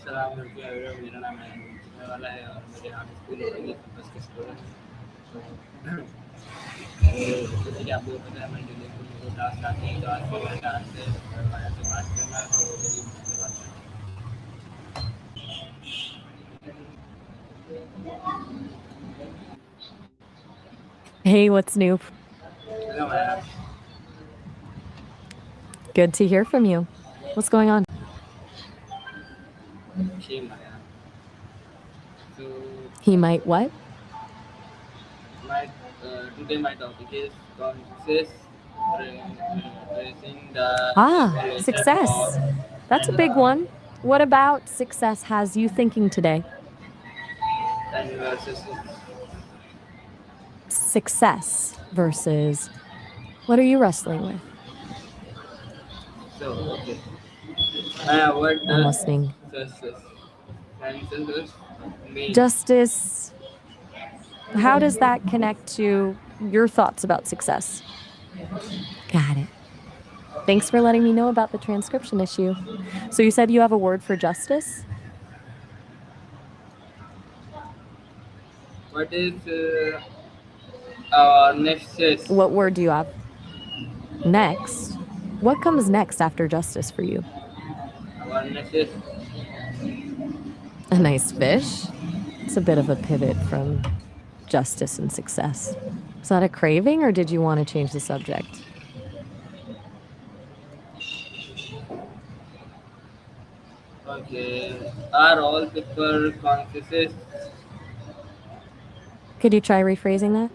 सलाम लड़कियां एवरीवन मेरा नाम है मैं वाला है और मेरे यहाँ पे स्कूल ओपनिंग कैंपस के स्टूडेंट तो जैसे कि आपको पता है मैं डेली को टास्क आते हैं तो आज के मेरे टास्क है वाया से बात करना तो मेरी मुझसे बात करना Hey, what's new? Hello Maya Good to hear from you. What's going on? जी माया तो He might what? my today my topic is conscious tracing the Ah, evolution of success. That's a and big one. What about success has you thinking today? and versus Success versus what are you wrestling with? so okay what I'm does listening. success senses mean Justice, how does that connect to your thoughts about success? Got it. Thanks for letting me know about the transcription issue. So you said you have a word for justice? what is our next is What word do you have? Next. What comes next after justice for you? our next is A nice fish? It's a bit of a pivot from justice and success. Was that a craving or did you want to change the subject? okay are all people conscious Could you try rephrasing that?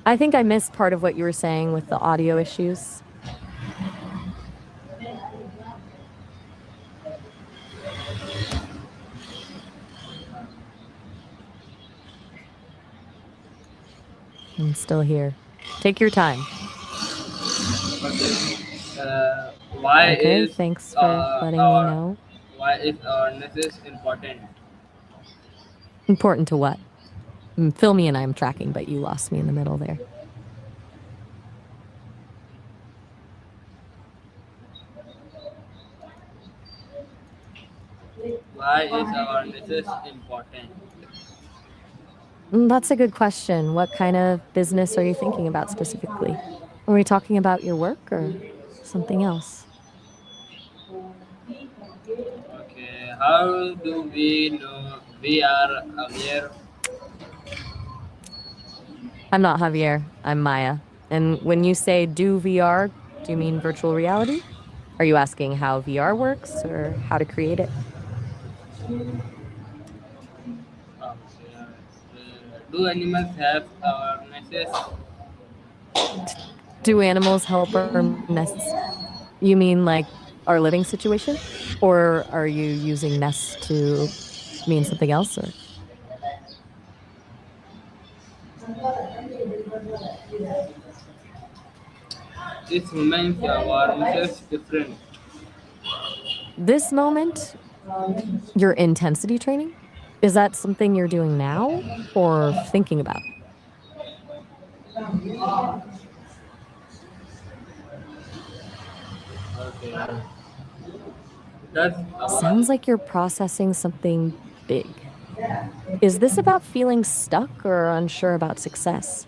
I think I missed part of what you were saying with the audio issues. I'm still here. Take your time. okay why Okay, is thanks for letting me our know. why is awareness important Important to what? Fill me in, I'm tracking, but you lost me in the middle there. why is awareness important That's a good question. What kind of business are you thinking about specifically? Are we talking about your work or something else? okay how do we know we are aware I'm not Javier. I'm Maya. And when you say do VR, do you mean virtual reality? Are you asking how VR works or how to create it? do animals have awarenesses Do animals help our nests? You mean like our living situation? Or are you using nests to mean something else? Or this woman's awareness different this moment, your intensity training? Is that something you're doing now or thinking about? okay does Sounds our like you're processing something big. Is this about feeling stuck or unsure about success?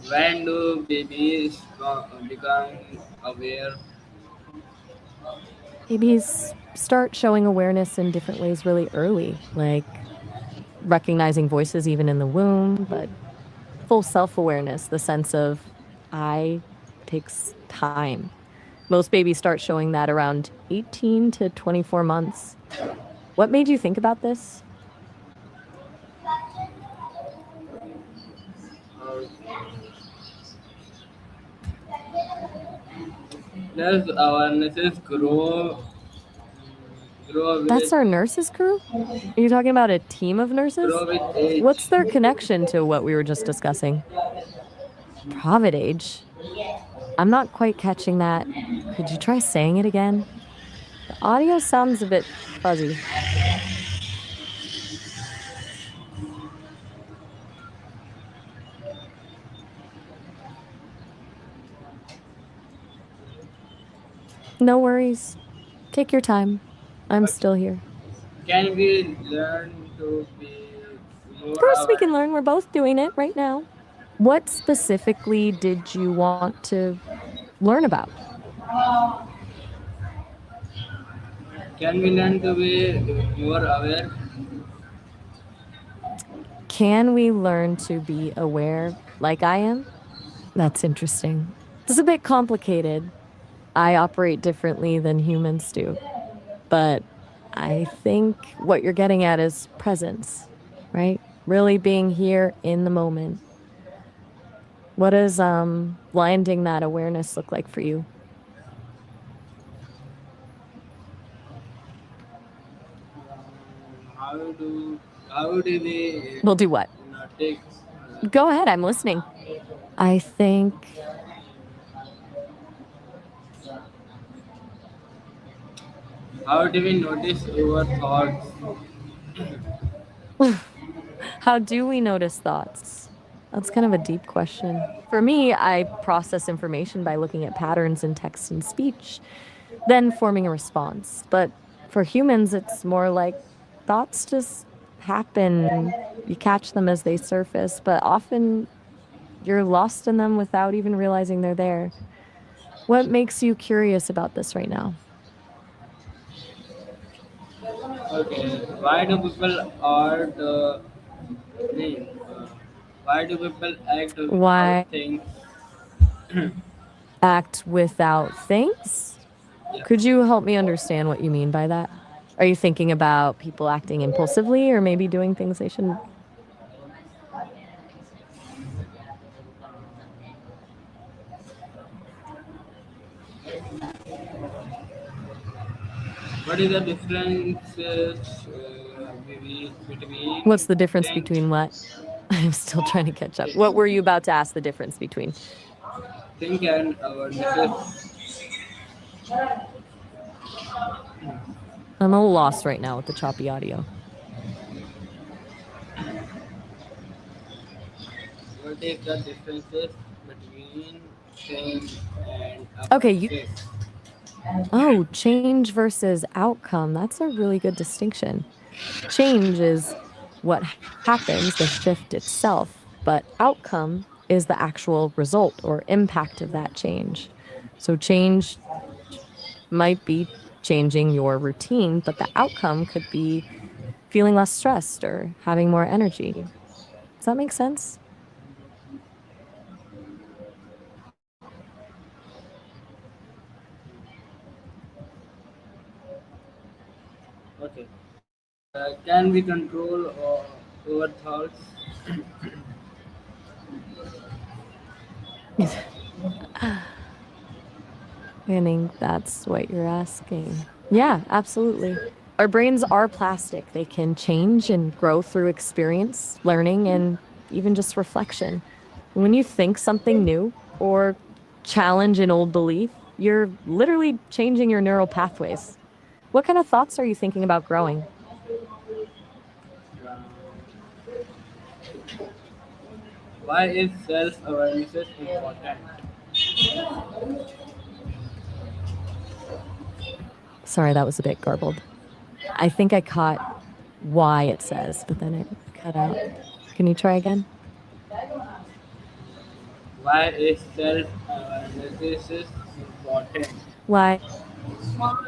when do babies become aware Babies start showing awareness in different ways really early, like recognizing voices even in the womb, but full self awareness, the sense of I takes time. Most babies start showing that around 18 to 24 months. What made you think about this? or does awarenesses grow That's with our nurses crew? Are you talking about a team of nurses? age What's their connection to what we were just discussing? Provid age? I'm not quite catching that. Could you try saying it again? The audio sounds a bit fuzzy. No worries. Take your time. I'm Okay. still here. Can we learn to be Of more course, we can aware? learn. We're both doing it right now. What specifically did you want to learn about? Can we learn to be more aware? Can we learn to be aware like I am? That's interesting. It's a bit complicated. I operate differently than humans do, but I think what you're getting at is presence, right? Really being here in the moment. What does blinding that awareness look like for you? How do we We'll do what? take Go ahead, I'm listening. I think how do we notice our thoughts? how do we notice thoughts? That's kind of a deep question. For me, I process information by looking at patterns in text and speech, then forming a response. But for humans, it's more like thoughts just happen. You catch them as they surface, but often you're lost in them without even realizing they're there. What makes you curious about this right now? Okay, why do people are the why do people act without Why things? act without things? Yeah. Could you help me understand what you mean by that? Are you thinking about people acting impulsively or maybe doing things they shouldn't? What is the difference between What's the difference think, between what? I'm still trying to catch up. What were you about to ask the difference between? think and awareness? I'm a little lost right now with the choppy audio. What is the differences between think and Okay, you awareness? oh, change versus outcome. That's a really good distinction. Change is what happens, the shift itself, but outcome is the actual result or impact of that change. So change might be changing your routine, but the outcome could be feeling less stressed or having more energy. Does that make sense? Okay. Can we control our thoughts? I think that's what you're asking. Yeah, absolutely. Our brains are plastic. They can change and grow through experience, learning, and even just reflection. When you think something new or challenge an old belief, you're literally changing your neural pathways. What kind of thoughts are you thinking about growing? Uh, why is self-awareness important? Sorry, that was a bit garbled. I think I caught why it says, but then it cut out. Can you try again? Why is self-awareness important? Why?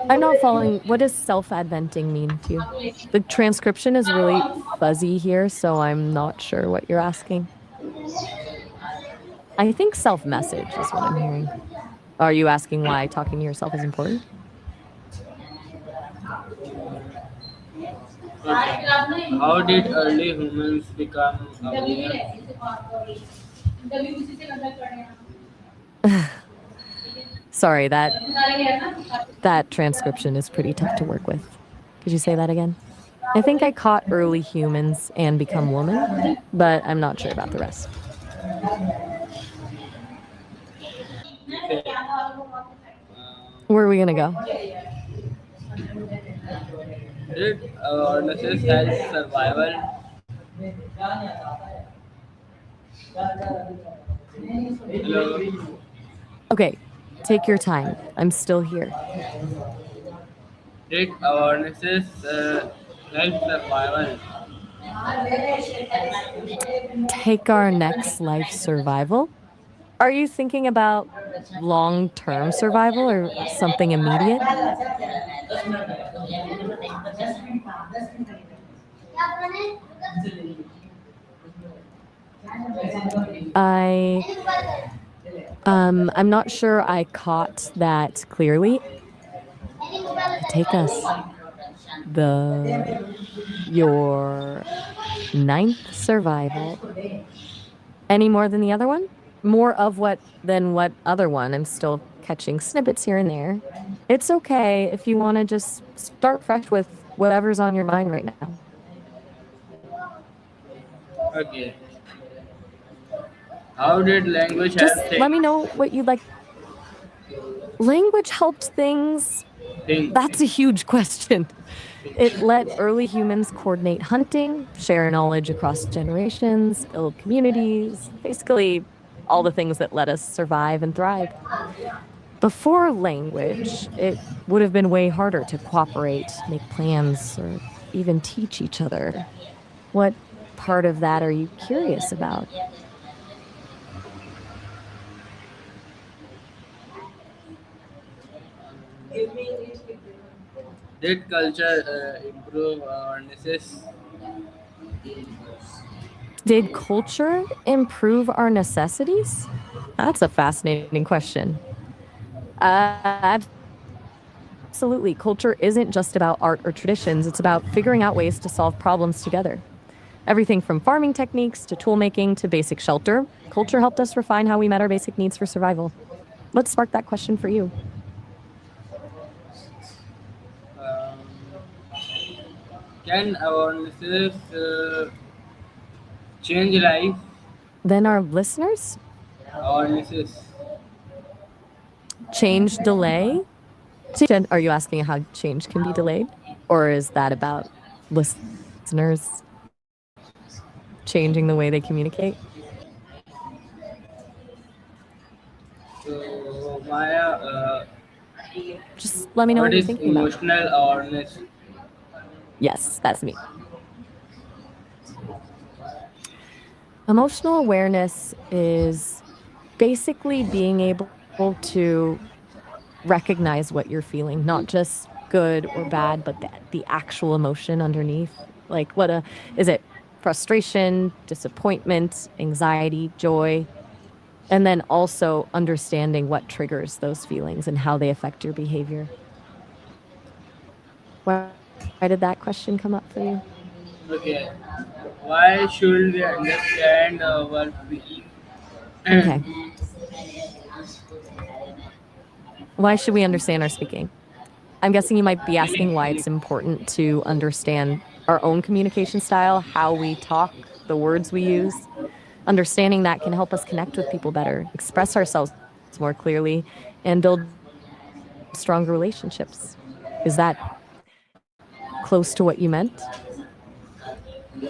I'm not following. What does self-adventing mean to you? The transcription is really fuzzy here, so I'm not sure what you're asking. I think self-message is what I'm hearing. Are you asking why talking to yourself is important? Okay. How did early humans become aware? Sorry, that transcription is pretty tough to work with. Could you say that again? I think I caught early humans and become woman, but I'm not sure about the rest. Okay. Where are we gonna go? Did awarenesses help survival? Hello. Okay, take your time. I'm still here. Did awarenesses help survival? Take our next life survival. Are you thinking about long-term survival or something immediate? I I'm not sure I caught that clearly. Take us the your ninth survival. Any more than the other one? More of what than what other one? I'm still catching snippets here and there. It's okay if you want to just start fresh with whatever's on your mind right now. Okay. How did language help Just let me know what you'd like. Language helped things. things? That's a huge question. It let early humans coordinate hunting, share knowledge across generations, build communities, basically all the things that let us survive and thrive. Before language, it would have been way harder to cooperate, make plans, or even teach each other. What part of that are you curious about? Did culture improve awarenesses? Did culture improve our necessities? That's a fascinating question. Absolutely. Culture isn't just about art or traditions, it's about figuring out ways to solve problems together. Everything from farming techniques to tool making to basic shelter, culture helped us refine how we met our basic needs for survival. What sparked that question for you? Um, can awarenesses change life? Then our listeners? Awarenesses. Change delay? Are you asking how change can be delayed? Or is that about listeners changing the way they communicate? So, Maya, Just let me know what what you're is thinking about. emotional awareness? Yes, that's me. Emotional awareness is basically being able to recognize what you're feeling, not just good or bad, but the actual emotion underneath. Like, is it frustration, disappointment, anxiety, joy? And then also understanding what triggers those feelings and how they affect your behavior. Why did that question come up for you? Okay. Why should we understand our feelings? Okay. Why should we understand our speaking? I'm guessing you might be asking why it's important to understand our own communication style, how we talk, the words we use. Understanding that can help us connect with people better, express ourselves more clearly, and build stronger relationships. Is that close to what you meant?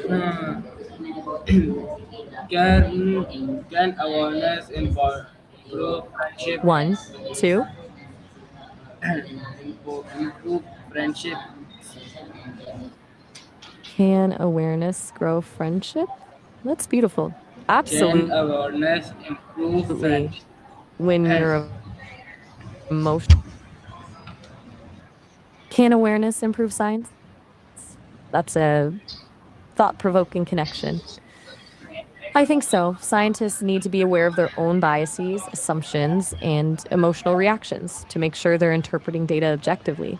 Hmm. Can awareness improve friendship? One, two. Improve friendship? Can awareness grow friendship? That's beautiful. Can Absolutely. awareness improve friendship? When you're emotional, can awareness improve science? That's a thought provoking connection. I think so. Scientists need to be aware of their own biases, assumptions, and emotional reactions to make sure they're interpreting data objectively.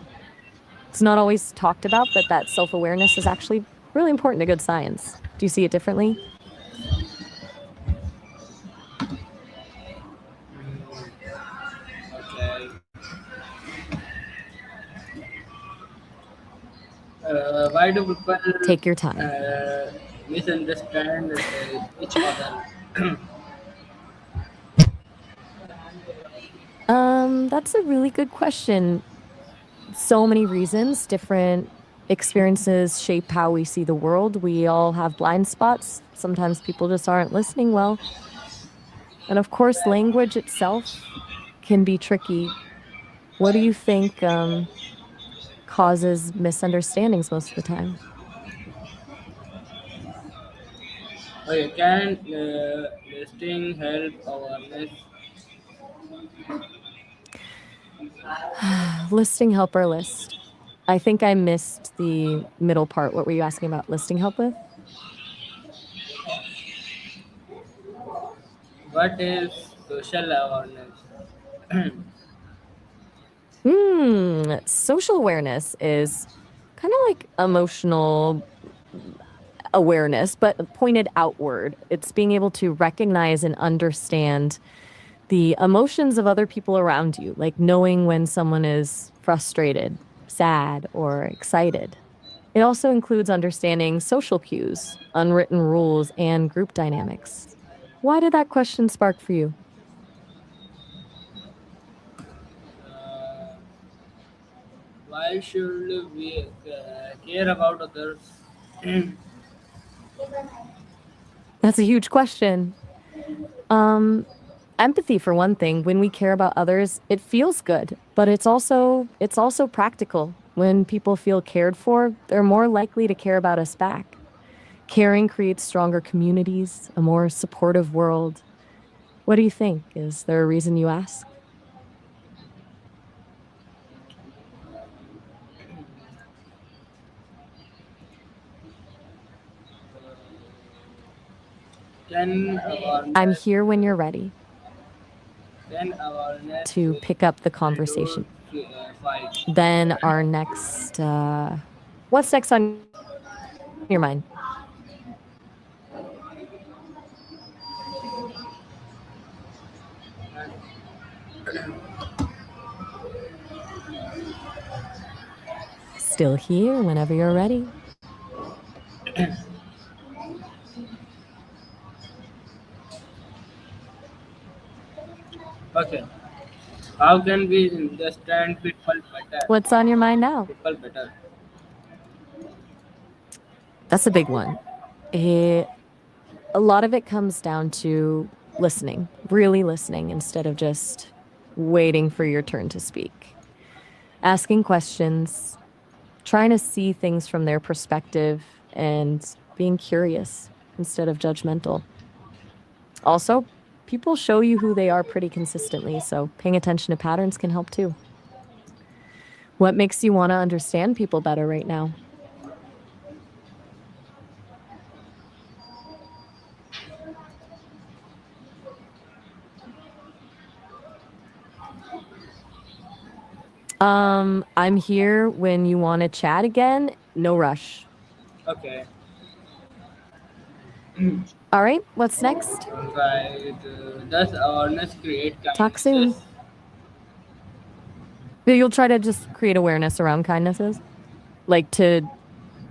It's not always talked about, but that self awareness is actually really important to good science. Do you see it differently? Okay. Why do people Take your time. uh, misunderstand each other? That's a really good question. So many reasons, different experiences shape how we see the world. We all have blind spots. Sometimes people just aren't listening well. And of course, language itself can be tricky. What do you think causes misunderstandings most of the time. Okay, can listing help awareness? Listing help or list. I think I missed the middle part. What were you asking about listing help with? What is social awareness? Social awareness is kind of like emotional awareness, but pointed outward. It's being able to recognize and understand the emotions of other people around you, like knowing when someone is frustrated, sad, or excited. It also includes understanding social cues, unwritten rules, and group dynamics. Why did that question spark for you? uh, why should we care about others? That's a huge question. Um, Empathy for one thing. When we care about others, it feels good, but it's also practical. When people feel cared for, they're more likely to care about us back. Caring creates stronger communities, a more supportive world. What do you think? Is there a reason you ask? Can I'm awareness here when you're ready can awareness to pick up the reduce conversation. fight? Then our next, what's next on your mind? Still here whenever you're ready. Okay. How can we understand people better? What's on your mind now? People better. That's a big one. A lot of it comes down to listening, really listening instead of just waiting for your turn to speak. Asking questions, trying to see things from their perspective, and being curious instead of judgmental. Also, people show you who they are pretty consistently, so paying attention to patterns can help too. What makes you want to understand people better right now? I'm here when you want to chat again. No rush. Okay. All right, what's next? Right. Does awareness create Talk kindnesses? soon. You'll try to just create awareness around kindnesses, like to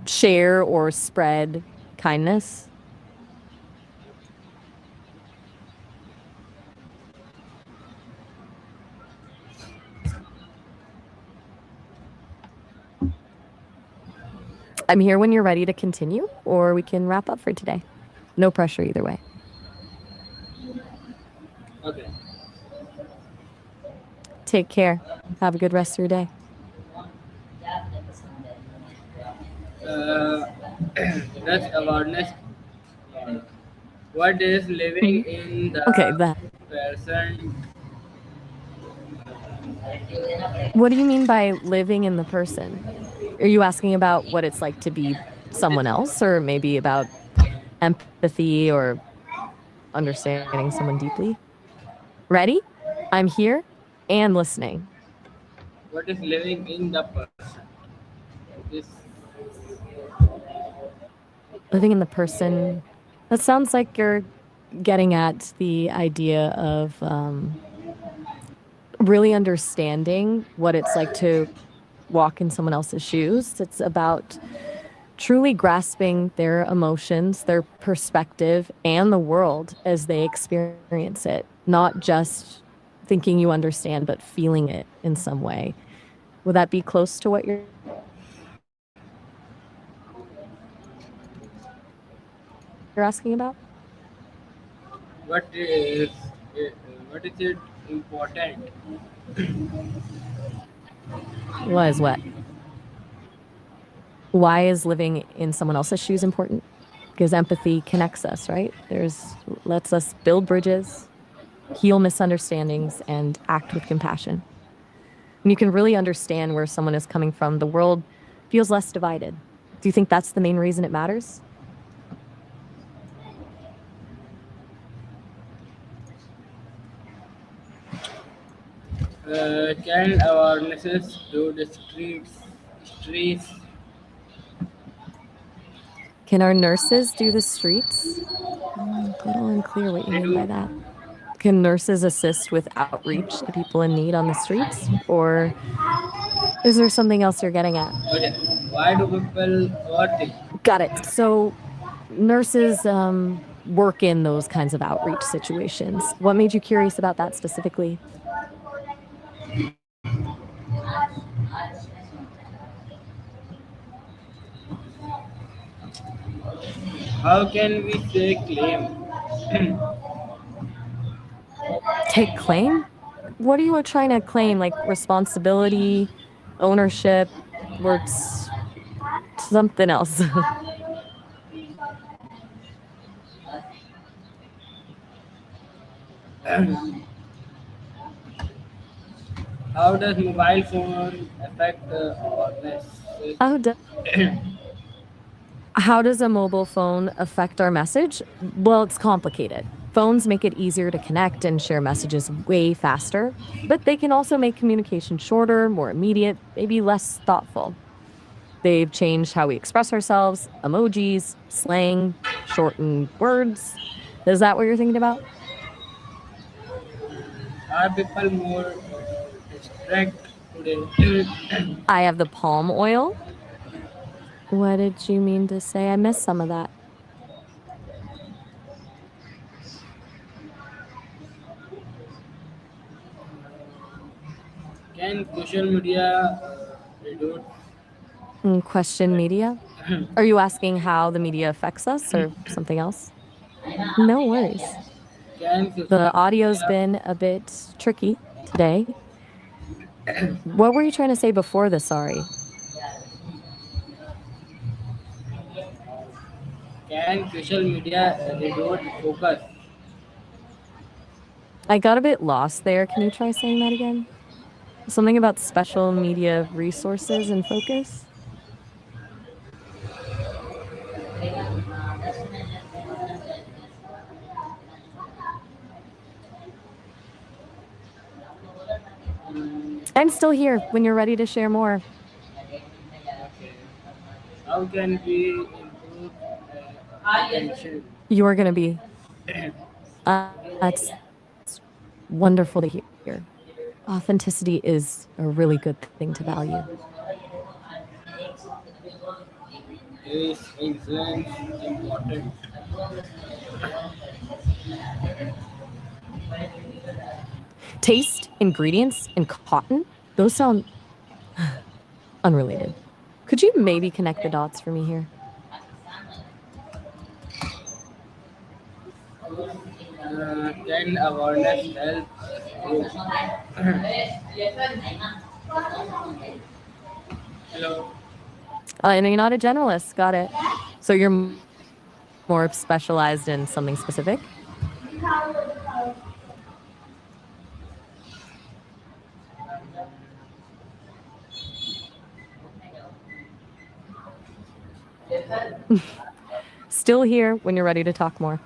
share or spread kindness. I'm here when you're ready to continue, or we can wrap up for today. No pressure either way. Okay. Take care. Have a good rest of your day. Uh, does awareness what is living Mhm. in Okay, the present? what do you mean by living in the person? Are you asking about what it's like to be someone else, or maybe about empathy or understanding someone deeply? Ready? I'm here and listening. What is living in the person? This Living in the person. That sounds like you're getting at the idea of really understanding what it's like to walk in someone else's shoes. It's about truly grasping their emotions, their perspective, and the world as they experience it, not just thinking you understand, but feeling it in some way. Would that be close to what you're asking about? what is uh, what is it important? Was what? Why is living in someone else's shoes important? Because empathy connects us, right? There's lets us build bridges, heal misunderstandings, and act with compassion. When you can really understand where someone is coming from, the world feels less divided. Do you think that's the main reason it matters? Can awarenesses do the streets? Can our nurses do the streets? A little unclear what you They mean by do. that. Can nurses assist with outreach to people in need on the streets? Or is there something else you're getting at? Okay. Why do people overthink? Got it. So nurses work in those kinds of outreach situations. What made you curious about that specifically? How can we say claim? Take claim? What are you trying to claim? Like responsibility, ownership, or something else? How does mobile phone affect awareness? Oh, how does a mobile phone affect our message? Well, it's complicated. Phones make it easier to connect and share messages way faster, but they can also make communication shorter, more immediate, maybe less thoughtful. They've changed how we express ourselves, emojis, slang, shortened words. Is that what you're thinking about? Are people more distracted today? I have the palm oil. What did you mean to say? I missed some of that. Can social media reduce? Question media. Are you asking how the media affects us or something else? No worries. Can social The audio's media been a bit tricky today. What were you trying to say before the sorry? can social media reduce focus? I got a bit lost there. Can you try saying that again? Something about special media resources and focus? I'm still here when you're ready to share more. Okay. How can we improve attention? You're going to be. That's wonderful to hear. Authenticity is a really good thing to value. Is influence important? Taste, ingredients, and cotton, those sound unrelated. Could you maybe connect the dots for me here? Can awareness help improve? Hello. And you're not a generalist. Got it. So you're more specialized in something specific? Still here when you're ready to talk more.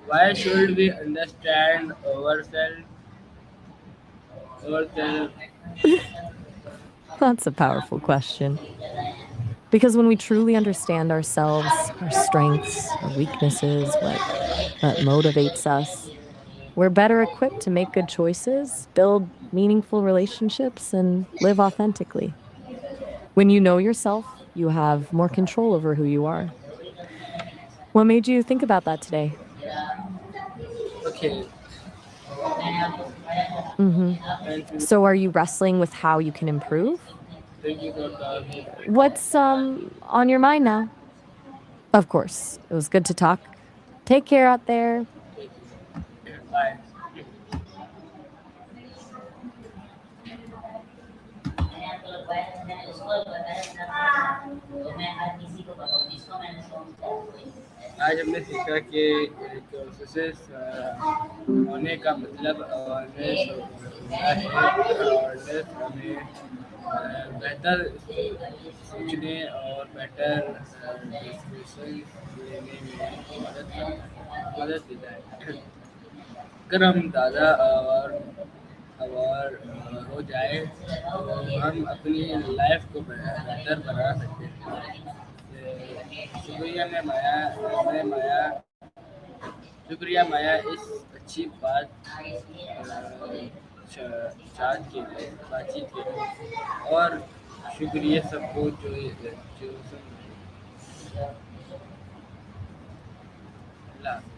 Why should we understand ourselves? That's a powerful question. Because when we truly understand ourselves, our strengths, our weaknesses, what motivates us, we're better equipped to make good choices, build meaningful relationships, and live authentically. When you know yourself, you have more control over who you are. What made you think about that today? Okay. Hmm. Thank you. So, are you wrestling with how you can improve? Thank you for talking. What's on your mind now? Of course, it was good to talk. Take care out there. Bye. आज हमने सीखा कि कोशिश होने का मतलब awareness होना है। अवेयरनेस हमें बेहतर सोचने और बेटर डिसीजन लेने में मदद देता है। अगर हम ज़्यादा और हो जाए तो हम अपनी लाइफ को बेहतर बना सकते हैं। शुक्रिया माया इस अच्छी बातचीत के लिए। और शुक्रिया सबको जो सुन रहे हैं।